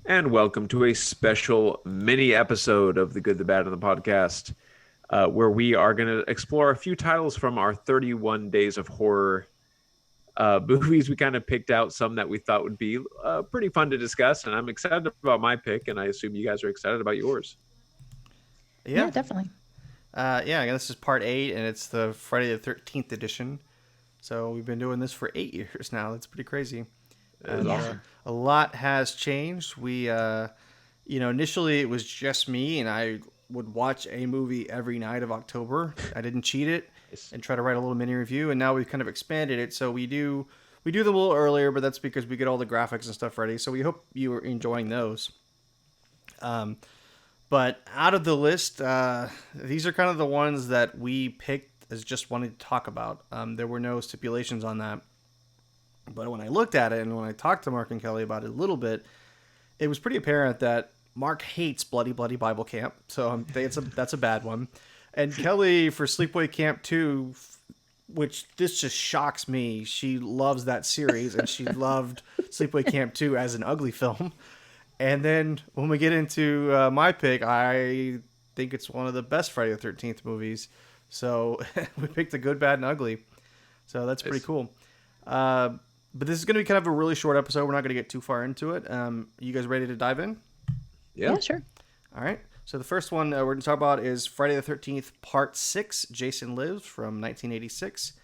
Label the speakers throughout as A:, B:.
A: And welcome to a special mini episode of The Good, the Bad, and the Podcast, where we are going to explore a few titles from our 31 Days of Horror movies. We kind of picked out some that we thought would be pretty fun to discuss, and I'm excited about my pick, and I assume you guys are excited about yours.
B: Yeah,
C: Yeah.
B: definitely.
C: Yeah, this is part 8, and it's the Friday the 13th edition. So we've been doing this for 8 years now. That's pretty crazy.
A: That is
B: Yeah.
A: awesome.
C: A lot has changed. Initially it was just me, and I would watch a movie every night of October. I didn't cheat it
A: Nice.
C: and try to write a little mini review, and now we've kind of expanded it. So we do them a little earlier, but that's because we get all the graphics and stuff ready. So we hope you are enjoying those. But out of the list, these are kind of the ones that we picked as just wanting to talk about. There were no stipulations on that. But when I looked at it and when I talked to Mark and Kelly about it a little bit, it was pretty apparent that Mark hates Bloody Bloody Bible Camp. So that's a bad one. And Kelly for Sleepaway Camp 2, which this just shocks me. She loves that series and she loved Sleepaway Camp 2 as an ugly film. And then when we get into my pick, I think it's one of the best Friday the 13th movies. So we picked The Good, Bad, and Ugly. So that's pretty cool. But this is going to be kind of a really short episode. We're not going to get too far into it. You guys ready to dive in?
A: Yeah.
B: Sure.
C: All right. So the first one we're going to talk about is Friday the 13th, Part 6, Jason Lives from 1986.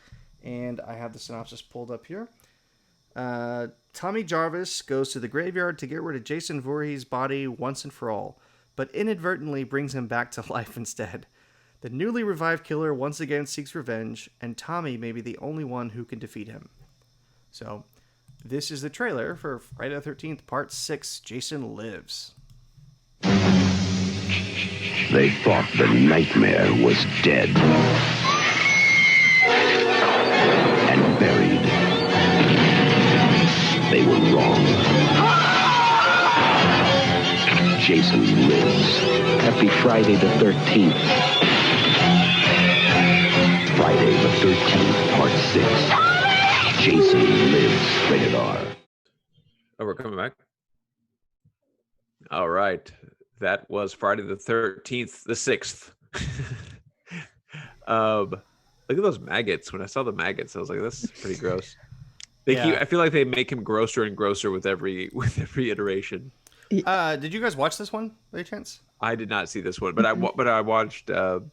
C: And I have the synopsis pulled up here. Tommy Jarvis goes to the graveyard to get rid of Jason Voorhees' body once and for all, but inadvertently brings him back to life instead. The newly revived killer once again seeks revenge, and Tommy may be the only one who can defeat him. So, this is the trailer for Friday the 13th, Part 6, Jason Lives.
D: They thought the nightmare was dead and buried. They were wrong. Jason lives. Happy Friday the 13th. Friday the 13th, Part 6. Jason lives. Rated R.
A: Oh, we're coming back. All right. That was Friday the 13th, the 6th. Look at those maggots. When I saw the maggots, I was like, this is pretty gross. I feel like they make him grosser and grosser with every iteration.
C: Did you guys watch this one by any chance?
A: I did not see this one, but I watched Jason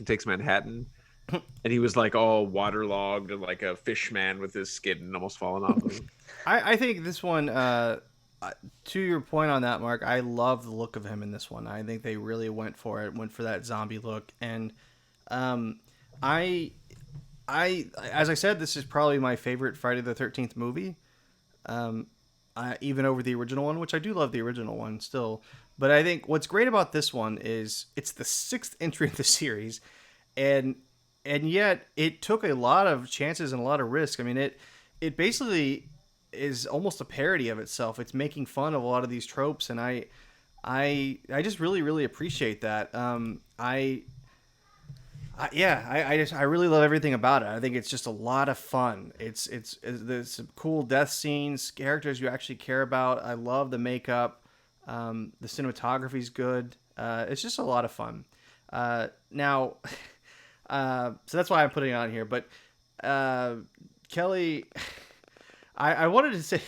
A: Takes Manhattan, and he was like all waterlogged and like a fish man with his skin almost falling off of him.
C: I think this one, to your point on that, Mark, I love the look of him in this one. I think they really went for that zombie look. And as I said, this is probably my favorite Friday the 13th movie, even over the original one, which I do love the original one still. But I think what's great about this one is it's the 6th entry in the series, and yet it took a lot of chances and a lot of risk. I mean, it basically is almost a parody of itself. It's making fun of a lot of these tropes, and I just really, really appreciate that. I really love everything about it. I think it's just a lot of fun. There's some cool death scenes, characters you actually care about. I love the makeup. The cinematography's good. It's just a lot of fun. Now, so that's why I'm putting it on here. But Kelly, I wanted to say,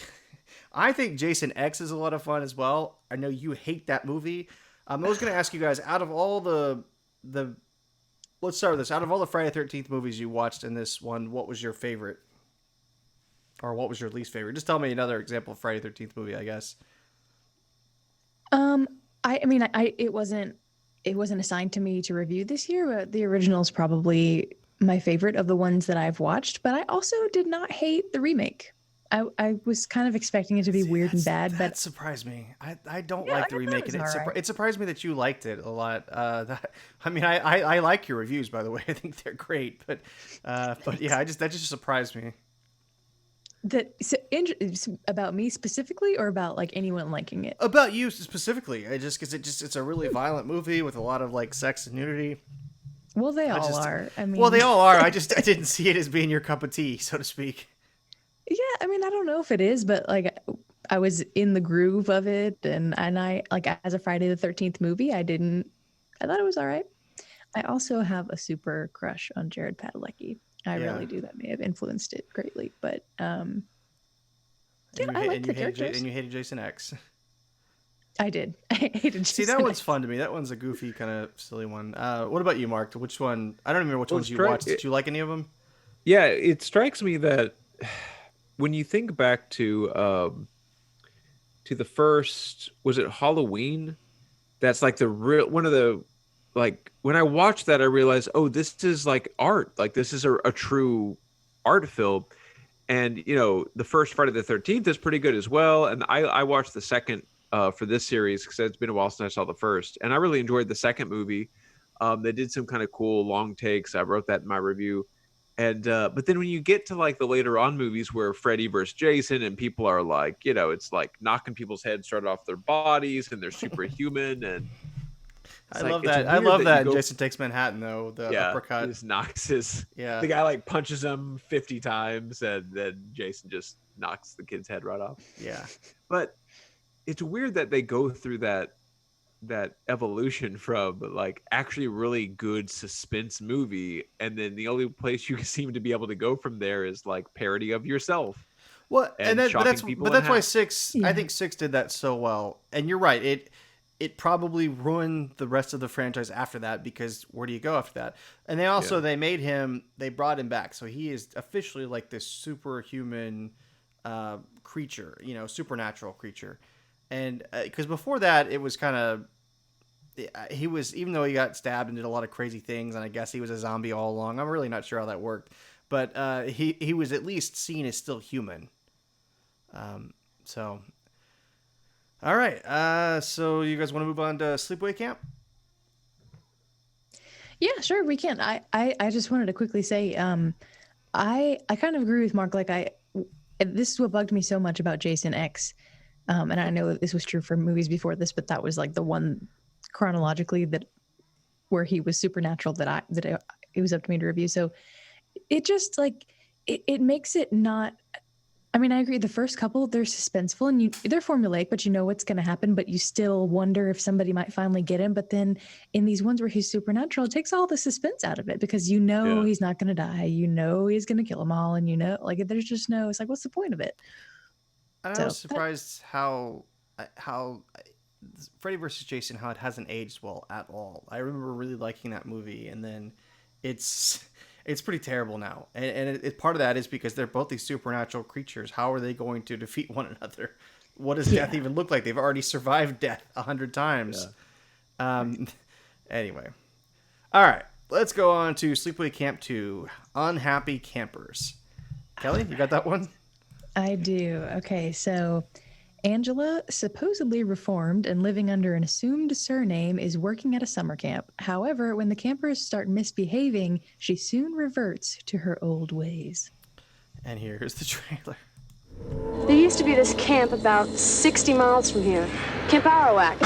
C: I think Jason X is a lot of fun as well. I know you hate that movie. I was going to ask you guys, out of all the let's start with this. Out of all the Friday the 13th movies you watched in this one, what was your favorite? Or what was your least favorite? Just tell me another example of Friday the 13th movie, I guess.
B: It wasn't assigned to me to review this year, but the original is probably my favorite of the ones that I've watched. But I also did not hate the remake. I was kind of expecting it to be weird and bad, but
C: that surprised me. I don't like the remake, and it surprised me that you liked it a lot. I like your reviews, by the way. I think they're great, but yeah, that just surprised me.
B: About me specifically, or about like anyone liking it?
C: About you specifically, because it's a really violent movie with a lot of like sex and nudity.
B: Well, they all are.
C: Well, they all are. I didn't see it as being your cup of tea, so to speak.
B: Yeah, I mean, I don't know if it is, but like I was in the groove of it, and I like as a Friday the 13th movie, I thought it was all right. I also have a super crush on Jared Padalecki. I
C: Yeah.
B: really do. That may have influenced it greatly, but yeah,
C: And
B: I liked the characters.
C: and you hated Jason X.
B: I did. I hated.
C: See, that one's fun to me. That one's a goofy, kind of silly one. What about you, Mark? Which one? I don't remember which ones you watched. Did you like any of them?
A: Yeah, it strikes me that when you think back to the first, was it Halloween? That's like the real one of the, like, when I watched that, I realized, oh, this is like art. Like, this is a true art film. And, you know, the first Friday the 13th is pretty good as well. And I watched the second for this series because it's been a while since I saw the first. And I really enjoyed the second movie. They did some kind of cool long takes. I wrote that in my review. And but then when you get to like the later on movies where Freddy versus Jason and people are like, you know, it's like knocking people's heads straight off their bodies and they're superhuman. And
C: I love that. I love that. Jason Takes Manhattan, though. The uppercut.
A: Just knocks his.
C: Yeah.
A: The guy like punches him 50 times, and then Jason just knocks the kid's head right off.
C: Yeah.
A: But it's weird that they go through that evolution from like actually really good suspense movie, and then the only place you seem to be able to go from there is like parody of yourself.
C: Well, but that's why 6.
B: Yeah.
C: I think 6 did that so well. And you're right. It probably ruined the rest of the franchise after that, because where do you go after that? And they also they brought him back, so he is officially like this superhuman creature, you know, supernatural creature. And because before that, it was kind of he was, even though he got stabbed and did a lot of crazy things, and I guess he was a zombie all along. I'm really not sure how that worked, but he was at least seen as still human. So. All right. So you guys want to move on to Sleepaway Camp?
B: Yeah, sure, we can. I just wanted to quickly say, I kind of agree with Mark. Like this is what bugged me so much about Jason X, and I know that this was true for movies before this, but that was like the one chronologically that where he was supernatural that it was up to me to review. So it just like it makes it not. I mean, I agree. The first couple, they're suspenseful and they're formulaic, but you know what's going to happen, but you still wonder if somebody might finally get him. But then in these ones where he's supernatural, it takes all the suspense out of it, because you know he's not going to die. You know he's going to kill them all. And you know, like, there's just no, it's like, what's the point of it?
C: I was surprised how Freddy vs. Jason, how it hasn't aged well at all. I remember really liking that movie, and then it's pretty terrible now. And part of that is because they're both these supernatural creatures. How are they going to defeat one another? What does death even look like? They've already survived death 100 times. Yeah. Anyway. All right. Let's go on to Sleepaway Camp 2, Unhappy Campers. Kelly, you got that one?
B: I do. Okay, so Angela, supposedly reformed and living under an assumed surname, is working at a summer camp. However, when the campers start misbehaving, she soon reverts to her old ways.
C: And here's the trailer.
E: There used to be this camp about 60 miles from here, Camp Arawak.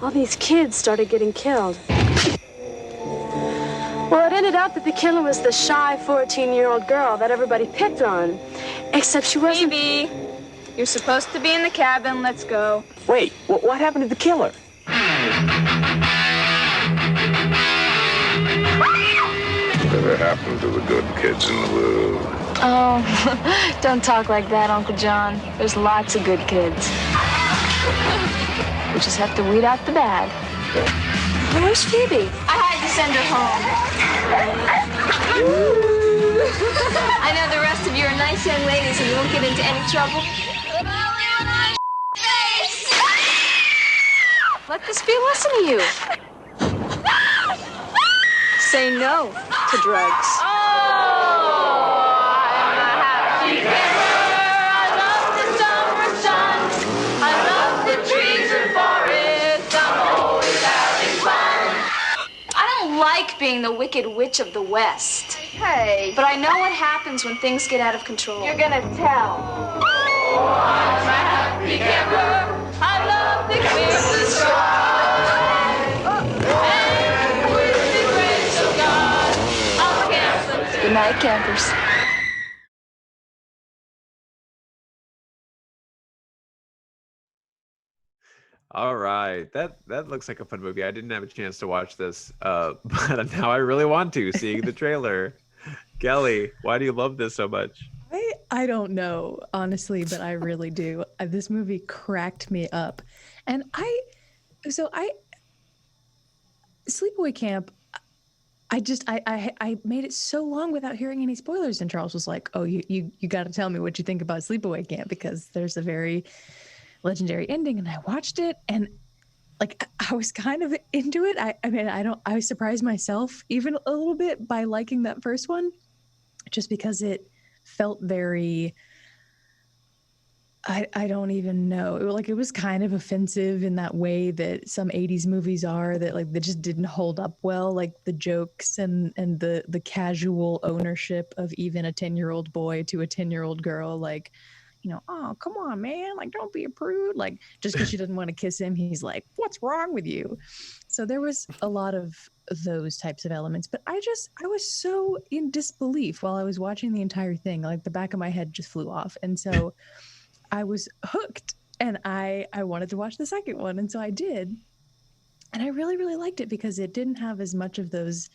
E: All these kids started getting killed. Well, it ended up that the killer was the shy 14-year-old girl that everybody picked on. Except she wasn't...
F: Phoebe, you're supposed to be in the cabin. Let's go.
G: Wait, what happened to the killer?
H: Whatever happened to the good kids in the world?
F: Oh, don't talk like that, Uncle John. There's lots of good kids. We just have to weed out the bad.
E: Where's Phoebe?
F: I had to send her home. I know the rest of you are nice young ladies and you won't get into any trouble.
E: Let this be a lesson to you. Say no to drugs.
F: Like being the wicked witch of the West.
E: Hey.
F: But I know what happens when things get out of control.
E: You're gonna tell.
F: Oh, I'm a happy camper. I love the Christmas sky. And with the grace of God, I'll camp. Good night, campers.
A: All right, that looks like a fun movie. I didn't have a chance to watch this, but now I really want to. Seeing the trailer, Kelly, why do you love this so much?
B: I don't know, honestly, but I really do. This movie cracked me up. And I Sleepaway Camp, I made it so long without hearing any spoilers, and Charles was like, "Oh, you got to tell me what you think about Sleepaway Camp because there's a very legendary ending." And I watched it, and like I was kind of into it. I mean, I surprised myself even a little bit by liking that first one, just because it felt very, I don't even know. Like it was kind of offensive in that way that some 80s movies are, that like they just didn't hold up well, like the jokes and the casual ownership of even a 10-year-old boy to a 10-year-old girl, like, oh, come on, man, like don't be a prude. Like just because she doesn't want to kiss him, he's like, what's wrong with you? So there was a lot of those types of elements, but I was so in disbelief while I was watching the entire thing. Like the back of my head just flew off. And so I was hooked, and I wanted to watch the second one. And so I did. And I really, really liked it because it didn't have as much of those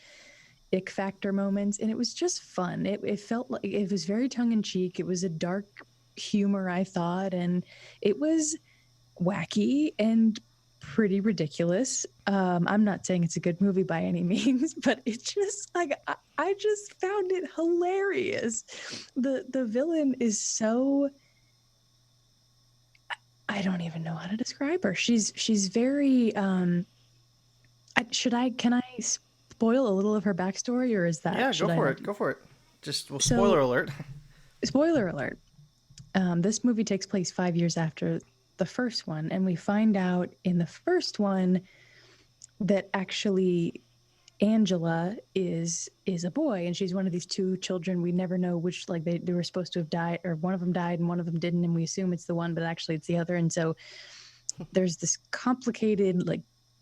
B: ick factor moments. And it was just fun. It felt like it was very tongue in cheek. It was a dark humor, I thought. And it was wacky and pretty ridiculous. I'm not saying it's a good movie by any means, but it just like, I just found it hilarious. The villain is so, I don't even know how to describe her. She's very can I spoil a little of her backstory, or is that
C: Go for it. Just spoiler alert.
B: Spoiler alert. This movie takes place 5 years after the first one, and we find out in the first one that actually Angela is a boy, and she's one of these two children. We never know which, like they were supposed to have died, or one of them died and one of them didn't, and we assume it's the one, but actually it's the other. And so there's this complicated like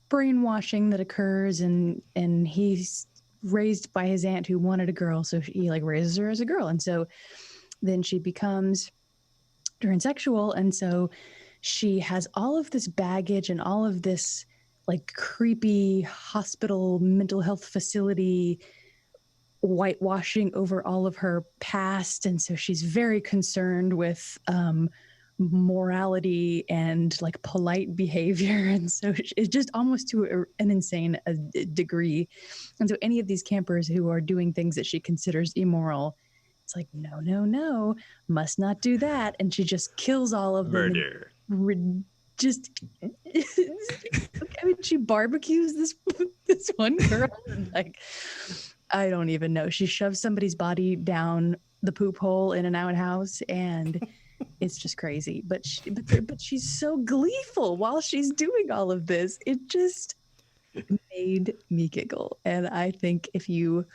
B: brainwashing that occurs, and he's raised by his aunt who wanted a girl, so he like raises her as a girl, and so then she becomes transsexual, and so she has all of this baggage and all of this like creepy hospital mental health facility whitewashing over all of her past. And so she's very concerned with morality and like polite behavior. And so it's just almost to an insane degree. And so any of these campers who are doing things that she considers immoral, it's like, no, must not do that. And she just kills all of them.
A: Murder.
B: Just I mean, she barbecues this one girl, and like I don't even know. She shoves somebody's body down the poop hole in an outhouse, and it's just crazy. But she's so gleeful while she's doing all of this. It just made me giggle. And I think if you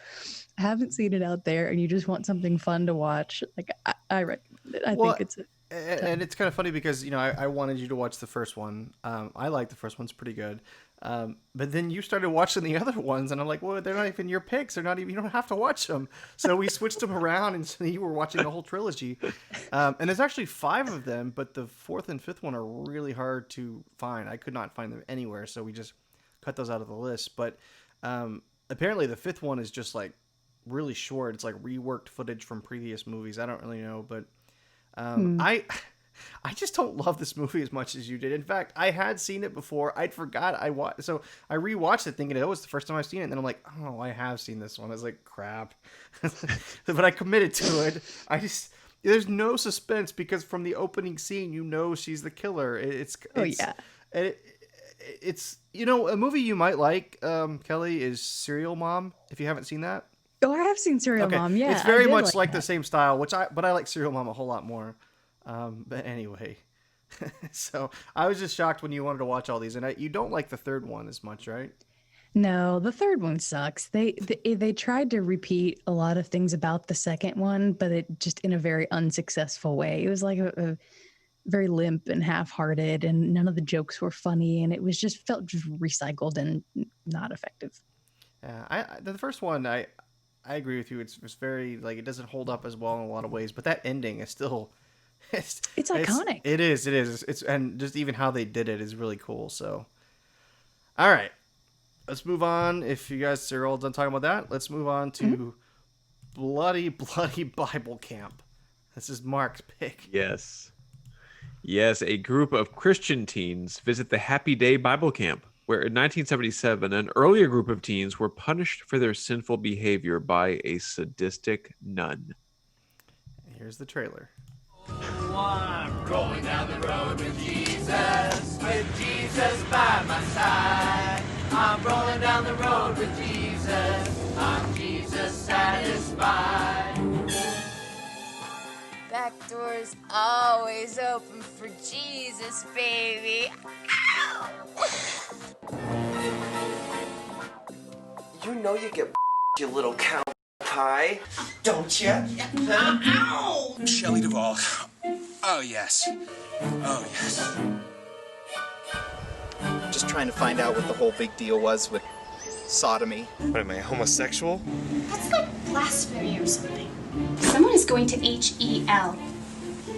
B: haven't seen it out there and you just want something fun to watch, like I recommend it. I think it's
C: and it's kind of funny because I wanted you to watch the first one. I like the first one's pretty good, but then you started watching the other ones, and I'm like, well, they're not even your picks. They're not even. You don't have to watch them. So we switched them around, and so you were watching the whole trilogy. And there's actually 5 of them, but the 4th and 5th one are really hard to find. I could not find them anywhere, so we just cut those out of the list. But apparently the 5th one is just like really short. It's like reworked footage from previous movies. I don't really know, but. I just don't love this movie as much as you did. In fact, I had seen it before. I'd forgot so I rewatched it thinking it was the first time I've seen it. And then I'm like, oh, I have seen this one. I was like, crap. But I committed to it. There's no suspense because from the opening scene, she's the killer. It's a movie you might like, Kelly, is Serial Mom, if you haven't seen that.
B: Oh, I have seen Serial Mom. Yeah,
C: it's very much like the same style, but I like Serial Mom a whole lot more. But anyway, so I was just shocked when you wanted to watch all these, and you don't like the third one as much, right?
B: No, the third one sucks. They tried to repeat a lot of things about the second one, but it just in a very unsuccessful way. It was like a very limp and half-hearted, and none of the jokes were funny, and it was just felt just recycled and not effective.
C: Yeah, the first one, I agree with you. It's very like it doesn't hold up as well in a lot of ways, but that ending is still
B: It's iconic.
C: It is. It's and just even how they did it is really cool. So, all right, let's move on. If you guys are all done talking about that, let's move on to Bloody Bible Camp. This is Mark's pick.
A: Yes, a group of Christian teens visit the Happy Day Bible Camp, where in 1977, an earlier group of teens were punished for their sinful behavior by a sadistic nun.
C: Here's the trailer.
F: I'm rolling down the road with Jesus by my side. I'm rolling down the road with Jesus. I'm Jesus satisfied.
I: Back door's always open for Jesus, baby. Ow!
G: You know you get you little cow pie, don't you?
J: Ow! Shelley Duvall. Oh, yes. Oh, yes.
K: Just trying to find out what the whole big deal was with sodomy.
L: What am I, homosexual?
M: That's like blasphemy or something. Someone is going to H-E-L.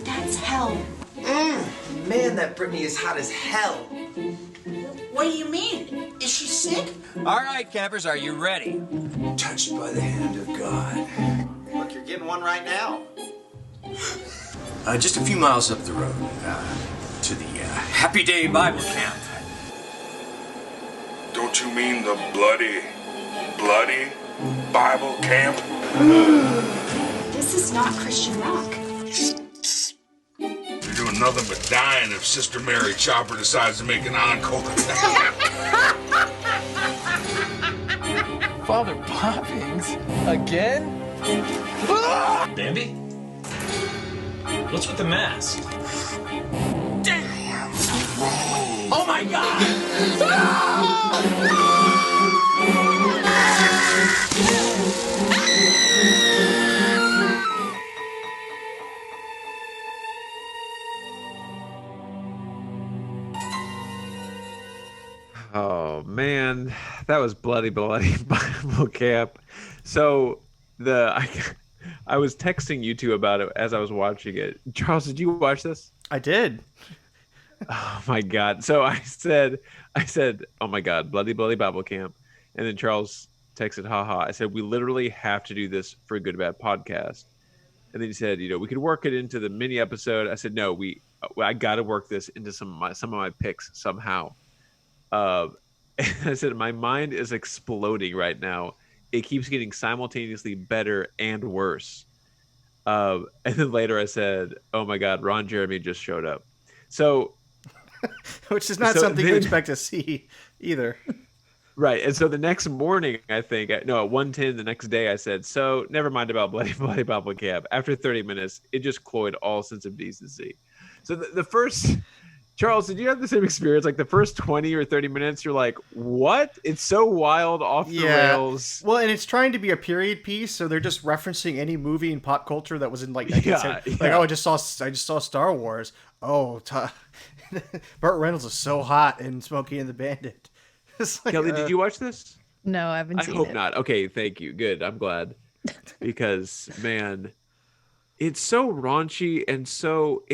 M: That's hell.
G: Man, that Brittany is hot as hell.
N: What do you mean? Is she sick?
J: All right, campers, are you ready?
G: Touched by the hand of God.
K: Look, you're getting one right now.
J: Just a few miles up the road to the Happy Day Bible Camp.
H: Don't you mean the bloody Bible camp?
M: This is not Christian rock.
H: You're doing nothing but dying if Sister Mary Chopper decides to make an encore.
O: Father Poppins? Again?
P: Bambi? What's with the mask?
N: Damn! Oh my God!
A: Oh man, that was bloody Bible Camp. So I was texting you two about it as I was watching it. Charles, did you watch this?
C: I did.
A: Oh my God. So I said, oh my God, bloody Bible Camp. And then Charles texted, haha. I said, we literally have to do this for a Good Bad podcast. And then he said, we could work it into the mini episode. I said, no, I got to work this into some of my picks somehow. And I said, my mind is exploding right now. It keeps getting simultaneously better and worse. And then later I said, oh my God, Ron Jeremy just showed up. So,
C: which is not something you expect to see either.
A: Right. And so the next morning, I think, at 1:10 the next day, I said, so never mind about bloody Bible Camp. After 30 minutes, it just cloyed all sense of decency. So the first... Charles, did you have the same experience? Like the first 20 or 30 minutes, you're like, what? It's so wild, off the rails.
C: Well, and it's trying to be a period piece, so they're just referencing any movie in pop culture that was in like 1970. Like, oh, I just saw Star Wars. Oh, Burt Reynolds is so hot in Smokey and the Bandit. Like,
A: Kelly, did you watch this?
B: No, I haven't seen it.
A: I hope not. Okay, thank you. Good. I'm glad. Because, man... It's so raunchy and so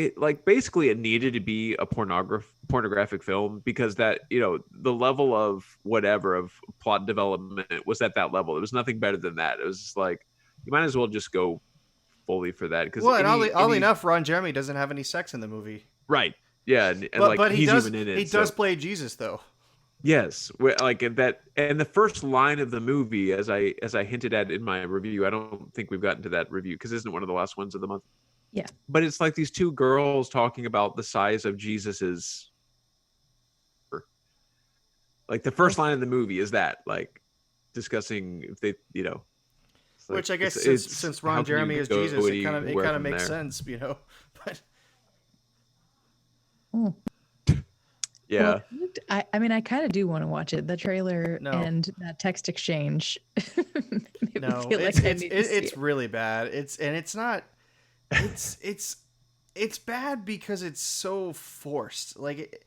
A: basically it needed to be a pornographic film because that, the level of whatever of plot development was at that level. It was nothing better than that. It was just like, you might as well just go fully for that.
C: Oddly enough, Ron Jeremy doesn't have any sex in the movie.
A: Right. Yeah.
C: But
A: he's even in it.
C: He does play Jesus though.
A: Yes, like that, and the first line of the movie, as I hinted at in my review, I don't think we've gotten to that review because isn't it one of the last ones of the month?
B: Yeah.
A: But it's like these two girls talking about the size of Jesus's. Like the first line of the movie is that, like, discussing if they, like,
C: which I guess since Ron Jeremy is Jesus, it kind of makes sense, But.
A: Yeah.
B: Well, I kind of do want to watch it. The trailer and that text exchange.
C: It's really bad. It's bad because it's so forced. Like,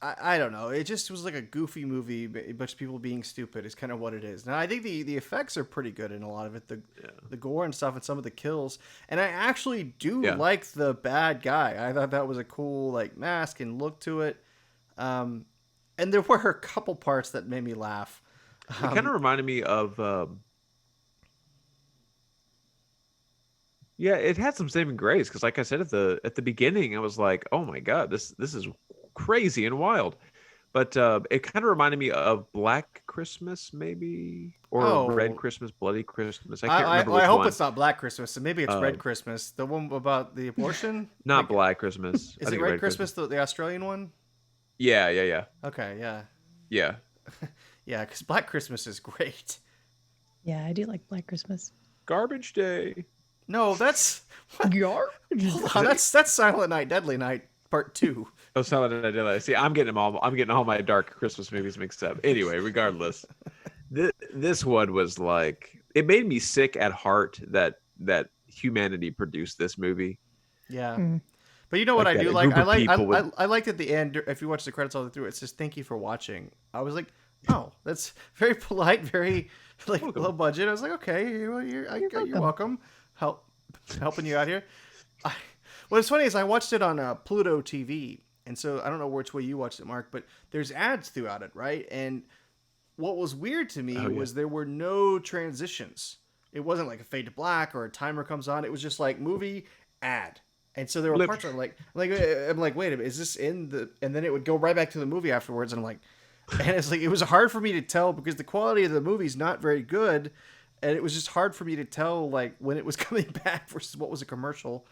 C: I don't know. It just was like a goofy movie, a bunch of people being stupid is kind of what it is. Now I think the effects are pretty good in a lot of it, the gore and stuff, and some of the kills. And I actually do like the bad guy. I thought that was a cool like mask and look to it. And there were a couple parts that made me laugh.
A: It kind of reminded me of. Yeah, it had some saving grace because, like I said at the beginning, I was like, "Oh my god, this is crazy and wild." But it kind of reminded me of Black Christmas, maybe, or Red Christmas, Bloody Christmas. I can't remember which
C: I hope
A: one.
C: it's not Black Christmas. So maybe it's Red Christmas, the one about the abortion.
A: Not Black Christmas.
C: Is it Red Christmas, the Australian one?
A: Yeah.
C: Okay, yeah.
A: Yeah.
C: Yeah, because Black Christmas is great.
B: Yeah, I do like Black Christmas.
A: Garbage Day.
C: No, that's
B: garbage.
C: Hold on, that's Silent Night, Deadly Night Part 2.
A: Oh, Silent Night, Deadly Night. See, I'm getting all my dark Christmas movies mixed up. Anyway, regardless, this one was like, it made me sick at heart that humanity produced this movie.
C: Yeah. But you know what I do like? I liked at the end, if you watch the credits all the way through, it says "Thank you for watching." I was like, oh, that's very polite, very like low budget. I was like, okay, you're welcome. Helping you out here. What's funny is I watched it on Pluto TV, and so I don't know which way you watched it, Mark, but there's ads throughout it, right? And what was weird to me was there were no transitions. It wasn't like a fade to black or a timer comes on. It was just like movie ad. And so there were parts where I'm like, wait a minute, is this in the? And then it would go right back to the movie afterwards, and I'm like, and it's like it was hard for me to tell because the quality of the movie's not very good. And it was just hard for me to tell, like, when it was coming back versus what was a commercial,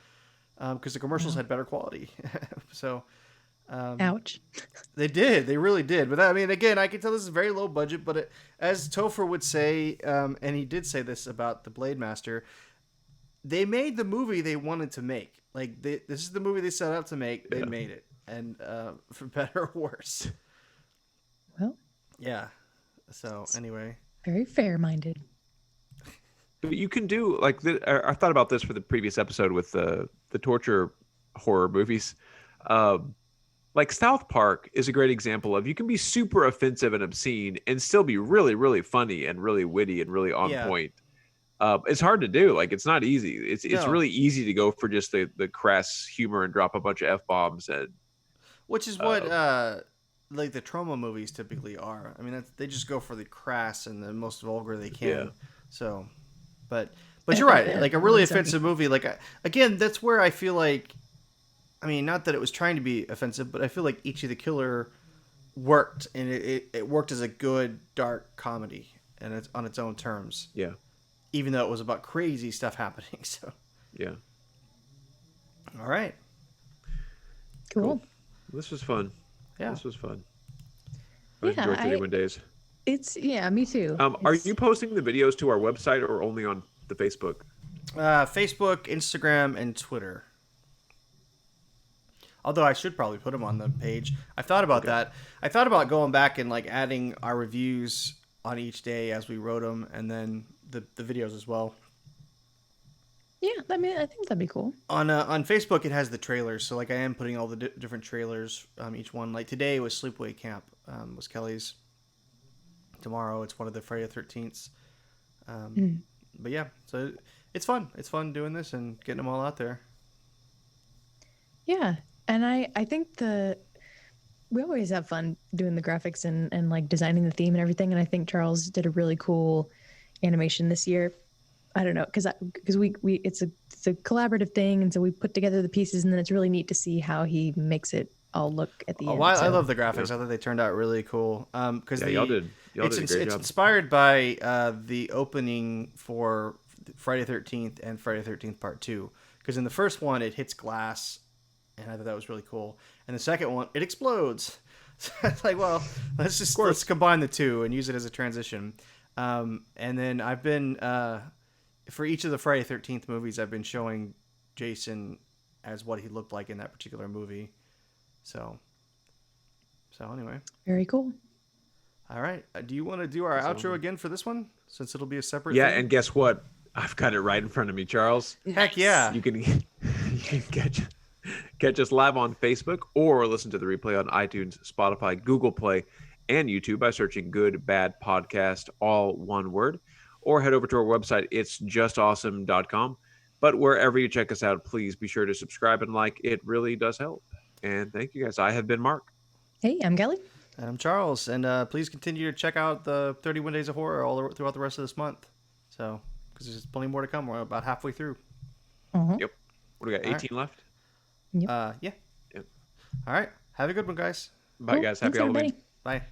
C: because the commercials had better quality. So,
B: ouch.
C: They really did. But I mean, again, I can tell this is very low budget. But as Topher would say, and he did say this about the Blade Master, they made the movie they wanted to make. Like, this is the movie they set out to make. They made it, and for better or worse.
B: Well.
C: Yeah. So anyway.
B: Very fair-minded.
A: But you can do like I thought about this for the previous episode with the torture horror movies. Like South Park is a great example of you can be super offensive and obscene and still be really, really funny and really witty and really on point. It's hard to do. Like it's not easy. It's really easy to go for just the crass humor and drop a bunch of F-bombs and
C: which is what like the trauma movies typically are. I mean, they just go for the crass and the most vulgar they can. Yeah. So. But you're right. Like a really offensive movie. Like again, that's where I feel like, I mean, not that it was trying to be offensive, but I feel like Ichi the Killer worked, and it worked as a good dark comedy, and it's on its own terms.
A: Yeah.
C: Even though it was about crazy stuff happening. So.
A: Yeah.
C: All right.
B: Cool.
A: This was fun.
C: Yeah.
A: This was fun. I enjoyed 31 days.
B: Me too.
A: Are you posting the videos to our website or only on the Facebook?
C: Facebook, Instagram, and Twitter. Although I should probably put them on the page. I thought about that. I thought about going back and like adding our reviews on each day as we wrote them, and then the videos as well.
B: Yeah, I mean, I think that'd be cool.
C: On Facebook, it has the trailers, so like I am putting all the different trailers. Each one, like today was Sleepaway Camp, was Kelly's. Tomorrow it's one of the Friday the 13th. But yeah, so it's fun. It's fun doing this and getting them all out there.
B: Yeah, and I think we always have fun doing the graphics and like designing the theme and everything. And I think Charles did a really cool animation this year. I don't know, because we it's a collaborative thing, and so we put together the pieces, and then it's really neat to see how he makes it all look at the end.
C: I love the graphics. I thought they turned out really cool. Because
A: y'all did a great job.
C: It's inspired by the opening for Friday the 13th and Friday the 13th Part 2. Because in the first one, it hits glass, and I thought that was really cool. And the second one, it explodes. So it's like, well, let's combine the two and use it as a transition. And then I've been for each of the Friday the 13th movies, I've been showing Jason as what he looked like in that particular movie. So anyway.
B: Very cool.
C: All right. Do you want to do our outro again for this one, since it'll be a separate?
A: Yeah,
C: thing?
A: And guess what? I've got it right in front of me, Charles.
C: Heck yeah!
A: You can Catch us live on Facebook or listen to the replay on iTunes, Spotify, Google Play, and YouTube by searching Good Bad Podcast, all one word, or head over to our website, itsjustawesome.com. But wherever you check us out, please be sure to subscribe and like. It really does help. And thank you guys. I have been Mark.
B: Hey, I'm Kelly.
C: And I'm Charles. And please continue to check out the 31 Days of Horror all throughout the rest of this month. So, because there's plenty more to come. We're about halfway through.
A: Yep. What do we got? 18 left?
B: Yep.
C: Yeah. All right. Have a good one, guys.
A: Bye, guys. Happy Halloween.
B: Everybody.
C: Bye.